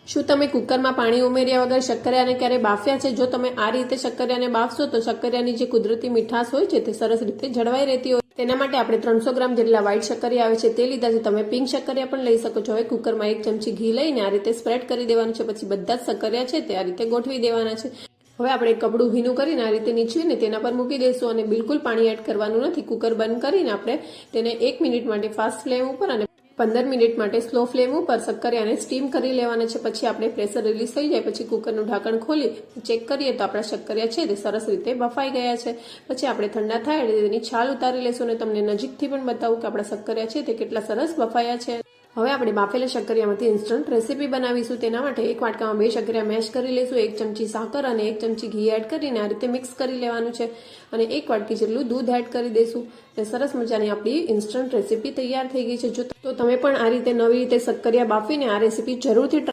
શું તમે કુકરમાં પાણી ઉમેર્યા વગર શક્કરિયાને ક્યારે બાફ્યા છે? જો તમે આ રીતે શક્કરિયાને બાફશો તો શક્કરિયાની જે કુદરતી મીઠાશ હોય છે તે સરસ રીતે જળવાઈ રહેતી હોય. તેના માટે આપણે 300 ગ્રામ જેટલા વ્હાઈટ શક્કરિયા આવે છે તે લીધા છે. તમે પિંક શક્કરિયા પણ લઈ શકો છો. હવે કુકરમાં 1 ચમચી ઘી લઈને આ રીતે સ્પ્રેડ કરી દેવાનું છે. પછી બધા જ શક્કરિયા છે તે આ રીતે ગોઠવી દેવાના છે. હવે આપણે કપડું ભીનું કરીને આ રીતે નીચવીને તેના પર મૂકી દઈશું અને બિલકુલ પાણી એડ કરવાનું નથી. કુકર બંધ કરીને આપણે તેને 1 મિનિટ માટે ફાસ્ટ ફ્લેમ ઉપર અને 15 મિનિટ માટે સ્લો ફ્લેમ ઉપર શક્કરિયાને સ્ટીમ કરી લેવાના છે. પછી આપણે પ્રેશર રિલીઝ થઈ જાય પછી કુકરનું ઢાંકણ ખોલી ચેક કરીએ તો આપણા શક્કરિયા છે તે સરસ રીતે બફાઈ ગયા છે. પછી આપણે ઠંડા થાય એટલે તેની છાલ ઉતારી લેશું અને તમને નજીકથી પણ બતાવું કે આપણા શક્કરિયા છે તે કેટલા સરસ બફાયા છે. હવે આપણે બાફેલા શક્કરિયામાંથી ઇન્સ્ટન્ટ રેસીપી બનાવીશું. તેના માટે એક વાટકામાં 2 શક્કરિયા મેશ કરી લઈશું. 1 ચમચી સાકર અને 1 ચમચી ઘી એડ કરીને આ રીતે મિક્સ કરી લેવાનું છે અને 1 વાટકી જેટલું દૂધ એડ કરી દઈશું. અને સરસ મજાની આપણી ઇન્સ્ટન્ટ રેસીપી તૈયાર થઈ ગઈ છે. જો તો તમે પણ આ રીતે નવી રીતે શક્કરિયા બાફીને આ રેસીપી જરૂરથી